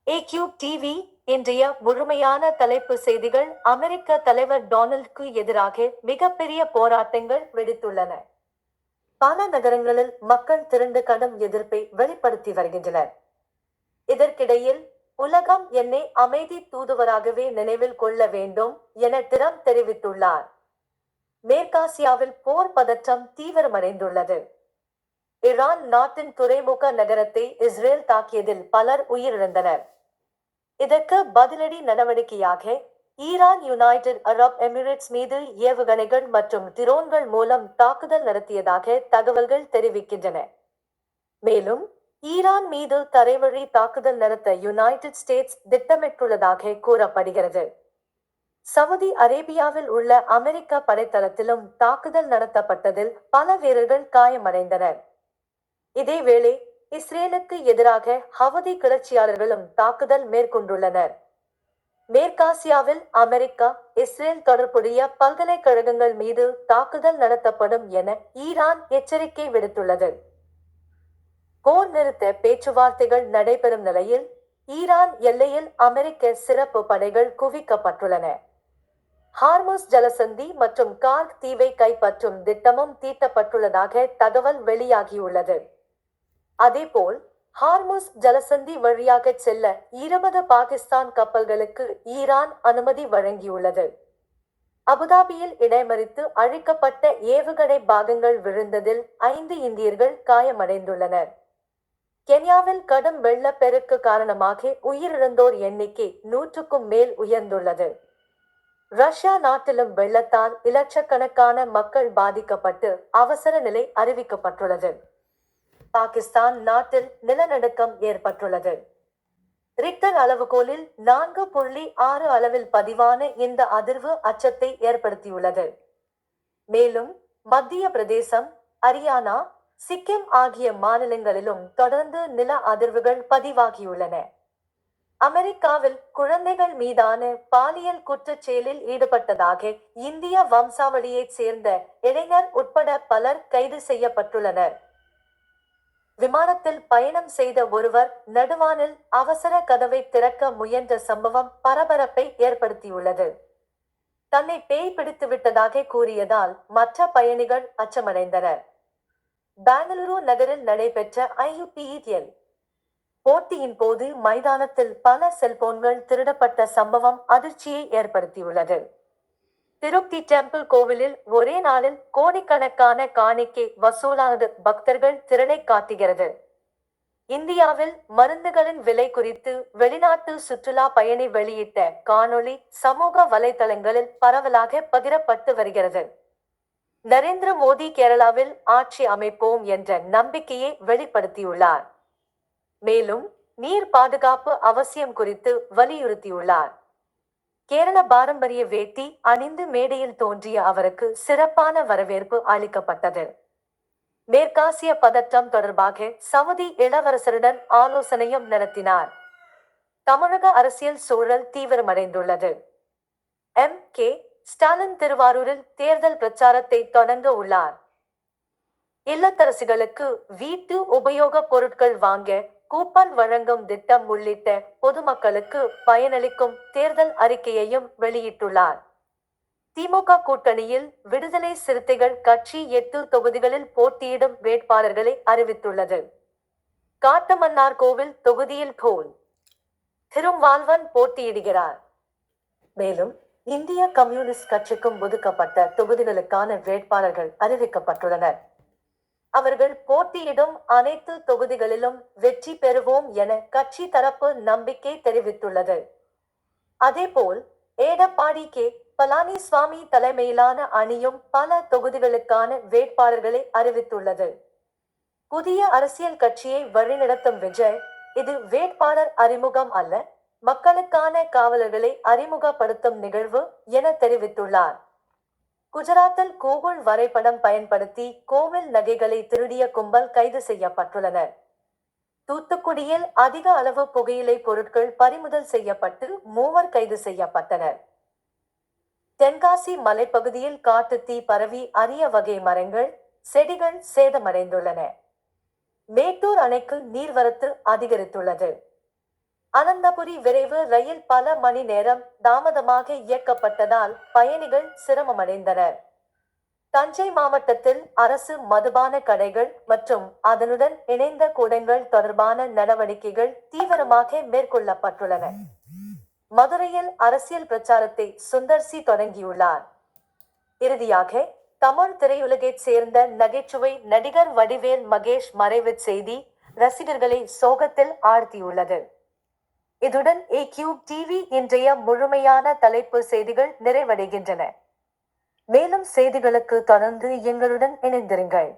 ஏக்யூப் TV இன்றைய முழுமையான தலைப்பு செய்திகள். அமெரிக்க தலைவர் டொனால்டுக்கு எதிராக மிகப்பெரிய போராட்டங்கள் வெடித்துள்ளன. பல நகரங்களில் மக்கள் திரண்டு கடும் எதிர்ப்பை வெளிப்படுத்தி வருகின்றனர். இதற்கிடையில் உலகம் என்னை அமைதி தூதுவராகவே நினைவில் கொள்ள வேண்டும் என டிரம்ப் தெரிவித்துள்ளார். மேற்காசியாவில் போர் பதற்றம் தீவிரமடைந்துள்ளது. ஈரான் நாட்டின் துறைமுக நகரத்தை இஸ்ரேல் தாக்கியதில் பலர் உயிரிழந்தனர். இதற்கு பதிலடி நடவடிக்கையாக ஈரான் யுனைடெட் அரப் எமிரேட்ஸ் மீது ஏவுகணைகள் மற்றும் ட்ரோன்கள் மூலம் தாக்குதல் நடத்தியதாக தகவல்கள் தெரிவிக்கின்றன. மேலும் ஈரான் மீது தரைவழி தாக்குதல் நடத்த யுனைடெட் ஸ்டேட்ஸ் திட்டமிட்டுள்ளதாக கூறப்படுகிறது. சவுதி அரேபியாவில் உள்ள அமெரிக்க படைத்தளத்திலும் தாக்குதல் நடத்தப்பட்டதில் பல வீரர்கள் காயமடைந்தனர். இதேவேளை இஸ்ரேலுக்கு எதிராக ஹவுதி கிளர்ச்சியாளர்களும் தாக்குதல் மேற்கொண்டுள்ளனர். மேற்காசியாவில் அமெரிக்கா இஸ்ரேல் தொடர்புடைய பல்கலைக்கழகங்கள் மீது தாக்குதல் நடத்தப்படும் என ஈரான் எச்சரிக்கை விடுத்துள்ளது. போர் நிறுத்த பேச்சுவார்த்தைகள் நடைபெறும் நிலையில் ஈரான் எல்லையில் அமெரிக்க சிறப்பு படைகள் குவிக்கப்பட்டுள்ளன. ஹார்முஸ் ஜலசந்தி மற்றும் கார்க் தீவை கைப்பற்றும் திட்டமும் தீட்டப்பட்டுள்ளதாக தகவல் வெளியாகியுள்ளது. அதேபோல் ஹார்முஸ் ஜலசந்தி வழியாக செல்ல 20 பாகிஸ்தான் கப்பல்களுக்கு ஈரான் அனுமதி வழங்கியுள்ளது. அபுதாபியில் இடைமறித்து அழிக்கப்பட்ட ஏவுகணை பாகங்கள் விழுந்ததில் 5 இந்தியர்கள் காயமடைந்துள்ளனர். கென்யாவில் கடும் வெள்ளப்பெருக்கு காரணமாக உயிரிழந்தோர் எண்ணிக்கை 100க்கும் மேல் உயர்ந்துள்ளது. ரஷ்யா நாட்டிலும் வெள்ளத்தால் இலட்சக்கணக்கான மக்கள் பாதிக்கப்பட்டு அவசர நிலை அறிவிக்கப்பட்டுள்ளது. பாகிஸ்தான் நாட்டில் நிலநடுக்கம் ஏற்பட்டுள்ளது. ரிக்டர் அளவுகோலில் 4.6 அளவில் பதிவான இந்த அதிர்வு அச்சத்தை ஏற்படுத்தியுள்ளது. மேலும் மத்திய பிரதேசம், ஹரியானா, சிக்கிம் ஆகிய மாநிலங்களிலும் தொடர்ந்து நில அதிர்வுகள் பதிவாகியுள்ளன. அமெரிக்காவில் குழந்தைகள் மீதான பாலியல் குற்றச்செயலில் ஈடுபட்டதாக இந்திய வம்சாவளியைச் சேர்ந்த இளைஞர் உட்பட பலர் கைது செய்யப்பட்டுள்ளனர். விமானத்தில் பயணம் செய்த ஒருவர் நடுவானில் அவசர கதவை திறக்க முயன்ற சம்பவம் பரபரப்பை ஏற்படுத்தியுள்ளது. தன்னை பேய் பிடித்து விட்டதாக கூறியதால் மற்ற பயணிகள் அச்சமடைந்தனர். பெங்களூரு நகரில் நடைபெற்ற IUPEL போட்டியின் போது மைதானத்தில் பல செல்போன்கள் திருடப்பட்ட சம்பவம் அதிர்ச்சியை ஏற்படுத்தியுள்ளது. திருப்தி டெம்பிள் கோவிலில் ஒரே நாளில் கோடிக்கணக்கான காணிக்கை வசூலானது பக்தர்கள் திரளை காட்டுகிறது. இந்தியாவில் மருந்துகளின் விலை குறித்து வெளிநாட்டு சுற்றுலா பயணி வெளியிட்ட காணொளி சமூக வலைதளங்களில் பரவலாக பகிரப்பட்டு வருகிறது. நரேந்திர மோடி கேரளாவில் ஆட்சி அமைப்போம் என்ற நம்பிக்கையை வெளிப்படுத்தியுள்ளார். மேலும் நீர் பாதுகாப்பு அவசியம் குறித்து வலியுறுத்தியுள்ளார். கேரள பாரம்பரிய வேட்டி அணிந்து மேடையில் தோன்றிய அவருக்கு சிறப்பான வரவேற்பு அளிக்கப்பட்டது. மேற்காசிய பதற்றம் தொடர்பாக சவுதி இளவரசருடன் ஆலோசனையும் நடத்தினார். தமிழக அரசியல் சூழல் தீவிரமடைந்துள்ளது. M.K. ஸ்டாலின் திருவாரூரில் தேர்தல் பிரச்சாரத்தை தொடங்க உள்ளார். இல்லத்தரசிகளுக்கு வீட்டு உபயோகப் பொருட்கள் வாங்க கூப்பன் வழங்கும் திட்டம் உள்ளிட்ட பொதுமக்களுக்கு பயனளிக்கும் தேர்தல் அறிக்கையையும் வெளியிட்டுள்ளார். திமுக கூட்டணியில் விடுதலை சிறுத்தைகள் கட்சி 8 தொகுதிகளில் போட்டியிடும் வேட்பாளர்களை அறிவித்துள்ளது. காட்டுமன்னார்கோவில் தொகுதியில் போல் திருமாவளவன் போட்டியிடுகிறார். மேலும் இந்திய கம்யூனிஸ்ட் கட்சிக்கும் ஒதுக்கப்பட்ட தொகுதிகளுக்கான வேட்பாளர்கள் அறிவிக்கப்பட்டுள்ளனர். அவர்கள் போட்டியிடும் அனைத்து தொகுதிகளிலும் வெற்றி பெறுவோம் என கட்சி தரப்பு நம்பிக்கை தெரிவித்துள்ளது. அதேபோல் எடப்பாடி கே. பழனிசாமி தலைமையிலான அணியும் பல தொகுதிகளுக்கான வேட்பாளர்களை அறிவித்துள்ளது. புதிய அரசியல் கட்சியை வழிநடத்தும் விஜய், இது வேட்பாளர் அறிமுகம் அல்ல, மக்களுக்கான காவலர்களை அறிமுகப்படுத்தும் நிகழ்வு என தெரிவித்துள்ளார். குஜராத்தில் கூகுள் வரைபடம் பயன்படுத்தி கோவில் நகைகளை திருடிய கும்பல் கைது செய்யப்பட்டுள்ளனர். தூத்துக்குடியில் அதிக அளவு புகையிலை பொருட்கள் பறிமுதல் செய்யப்பட்டு 3 கைது செய்யப்பட்டனர். தென்காசி மலைப்பகுதியில் காட்டு தீ பரவி அரிய வகை மரங்கள், செடிகள் சேதமடைந்துள்ளன. மேட்டூர் அணைக்கு நீர்வரத்து அதிகரித்துள்ளது. அனந்தபுரி விரைவு ரயில் பல மணி நேரம் தாமதமாக இயக்கப்பட்டதால் பயணிகள் சிரமமடைந்தனர். தஞ்சை மாவட்டத்தில் அரசு மதுபான கடைகள் மற்றும் அதனுடன் இணைந்த கூடங்கள் தொடர்பான நடவடிக்கைகள் தீவிரமாக மேற்கொள்ளப்பட்டுள்ளன. மதுரையில் அரசியல் பிரச்சாரத்தை சுந்தர்சி தொடங்கியுள்ளார். இறுதியாக, தமிழ் திரையுலகைச் சேர்ந்த நகைச்சுவை நடிகர் வடிவேல் மகேஷ் மறைவு செய்தி ரசிகர்களை சோகத்தில் ஆழ்த்தியுள்ளது. இதுடன் A-Cube டிவி இன்றைய முழுமையான தலைப்பு செய்திகள் நிறைவடைகின்றன. மேலும் செய்திகளுக்கு தொடர்ந்து எங்களுடன் இணைந்திருங்கள்.